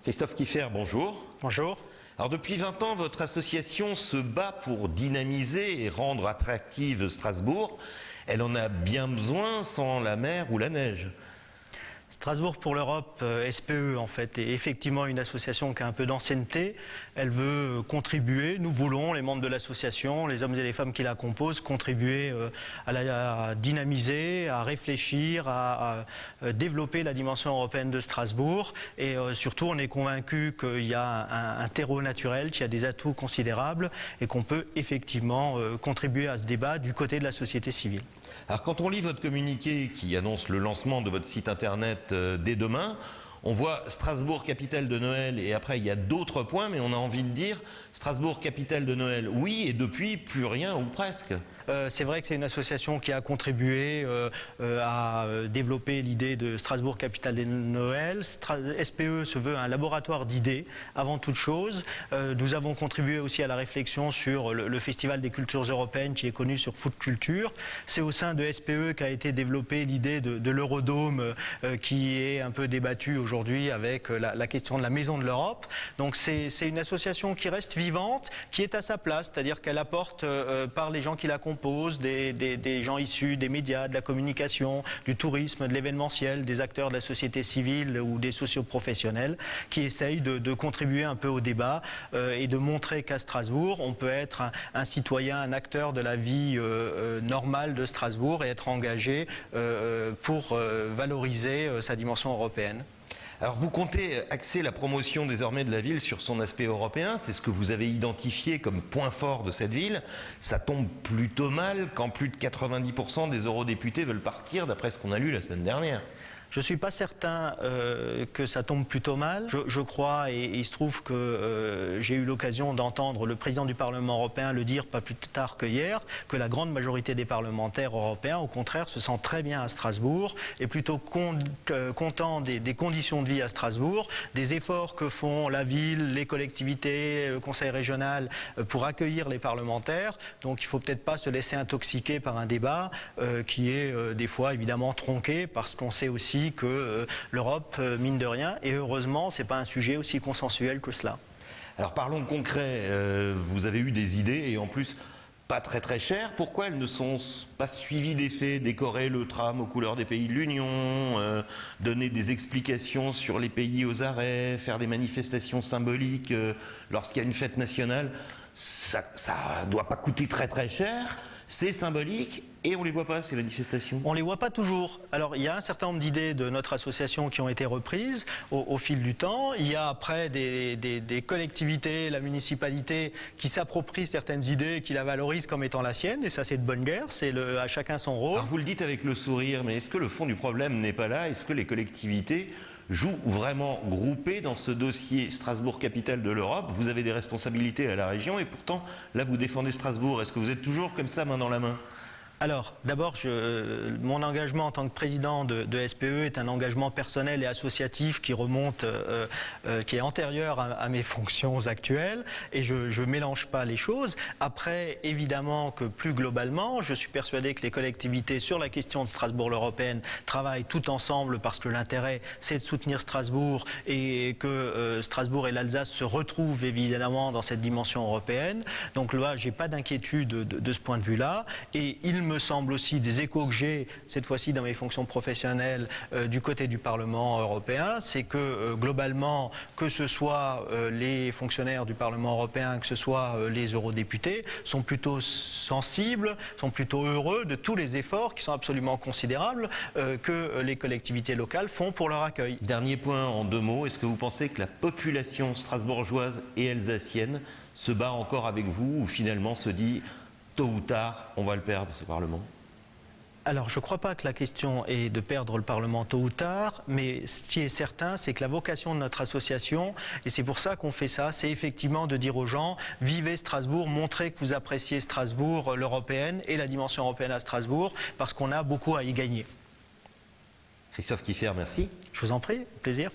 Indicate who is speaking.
Speaker 1: Christophe Kieffer, bonjour.
Speaker 2: Bonjour.
Speaker 1: Alors depuis 20 ans, votre association se bat pour dynamiser et rendre attractive Strasbourg. Elle en a bien besoin sans la mer ou la neige.
Speaker 2: Strasbourg pour l'Europe, SPE en fait, est effectivement une association qui a un peu d'ancienneté. Elle veut contribuer, nous voulons, les membres de l'association, les hommes et les femmes qui la composent, contribuer à dynamiser, à réfléchir, à développer la dimension européenne de Strasbourg. Et surtout, on est convaincu qu'il y a un terreau naturel, qu'il y a des atouts considérables et qu'on peut effectivement contribuer à ce débat du côté de la société civile.
Speaker 1: Alors quand on lit votre communiqué qui annonce le lancement de votre site internet dès demain, on voit Strasbourg, capitale de Noël, et après il y a d'autres points, mais on a envie de dire Strasbourg, capitale de Noël, oui, et depuis plus rien ou presque.
Speaker 2: C'est vrai que c'est une association qui a contribué à développer l'idée de Strasbourg, capitale de Noël. SPE se veut un laboratoire d'idées avant toute chose. Nous avons contribué aussi à la réflexion sur le Festival des cultures européennes qui est connu sur Food Culture. C'est au sein de SPE qu'a été développée l'idée de l'Eurodome qui est un peu débattue aujourd'hui avec la question de la Maison de l'Europe. Donc c'est une association qui reste vivante, qui est à sa place, c'est-à-dire qu'elle apporte par les gens qui la composent des gens issus des médias, de la communication, du tourisme, de l'événementiel, des acteurs de la société civile ou des socioprofessionnels qui essayent de contribuer un peu au débat et de montrer qu'à Strasbourg, on peut être un citoyen, un acteur de la vie normale de Strasbourg et être engagé pour valoriser sa dimension européenne.
Speaker 1: Alors vous comptez axer la promotion désormais de la ville sur son aspect européen, c'est ce que vous avez identifié comme point fort de cette ville. Ça tombe plutôt mal quand plus de 90% des eurodéputés veulent partir, d'après ce qu'on a lu la semaine dernière.
Speaker 2: Je ne suis pas certain que ça tombe plutôt mal. Je crois, et il se trouve que j'ai eu l'occasion d'entendre le président du Parlement européen le dire pas plus tard que hier, que la grande majorité des parlementaires européens, au contraire, se sentent très bien à Strasbourg et plutôt contents des conditions de vie à Strasbourg, des efforts que font la ville, les collectivités, le conseil régional pour accueillir les parlementaires. Donc il ne faut peut-être pas se laisser intoxiquer par un débat qui est des fois évidemment tronqué parce qu'on sait aussi que l'Europe, mine de rien, et heureusement, ce n'est pas un sujet aussi consensuel que cela.
Speaker 1: Alors parlons concret, vous avez eu des idées et en plus pas très chères. Pourquoi elles ne sont pas suivies d'effets? Décorer le tram aux couleurs des pays de l'Union, donner des explications sur les pays aux arrêts, faire des manifestations symboliques lorsqu'il y a une fête nationale. Ça ne doit pas coûter très cher, c'est symbolique et on ne les voit pas ces manifestations.
Speaker 2: On ne les voit pas toujours. Alors il y a un certain nombre d'idées de notre association qui ont été reprises au fil du temps. Il y a après des collectivités, la municipalité qui s'approprient certaines idées et qui la valorisent comme étant la sienne et ça c'est de bonne guerre, c'est à chacun son rôle.
Speaker 1: Alors vous le dites avec le sourire, mais est-ce que le fond du problème n'est pas là? Est-ce que les collectivités jouent vraiment groupées dans ce dossier Strasbourg, capitale de l'Europe? Vous avez des responsabilités à la région et pourtant, là, vous défendez Strasbourg. Est-ce que vous êtes toujours comme ça, main dans la main?
Speaker 2: Alors, d'abord, mon engagement en tant que président de SPE est un engagement personnel et associatif qui remonte, qui est antérieur à mes fonctions actuelles et je ne mélange pas les choses. Après, évidemment que plus globalement, je suis persuadé que les collectivités sur la question de Strasbourg l'européenne travaillent tout ensemble parce que l'intérêt, c'est de soutenir Strasbourg et que Strasbourg et l'Alsace se retrouvent évidemment dans cette dimension européenne. Donc là, je n'ai pas d'inquiétude de ce point de vue-là et il me semble aussi des échos que j'ai cette fois-ci dans mes fonctions professionnelles du côté du Parlement européen, c'est que globalement, que ce soit les fonctionnaires du Parlement européen, que ce soit les eurodéputés, sont plutôt sensibles, sont plutôt heureux de tous les efforts qui sont absolument considérables que les collectivités locales font pour leur accueil.
Speaker 1: Dernier point en 2 mots, est-ce que vous pensez que la population strasbourgeoise et alsacienne se bat encore avec vous ou finalement se dit tôt ou tard, on va le perdre, ce Parlement?
Speaker 2: Alors, je ne crois pas que la question est de perdre le Parlement tôt ou tard, mais ce qui est certain, c'est que la vocation de notre association, et c'est pour ça qu'on fait ça, c'est effectivement de dire aux gens, vivez Strasbourg, montrez que vous appréciez Strasbourg, l'européenne et la dimension européenne à Strasbourg, parce qu'on a beaucoup à y gagner.
Speaker 1: Christophe Kieffer, merci.
Speaker 2: Je vous en prie, plaisir.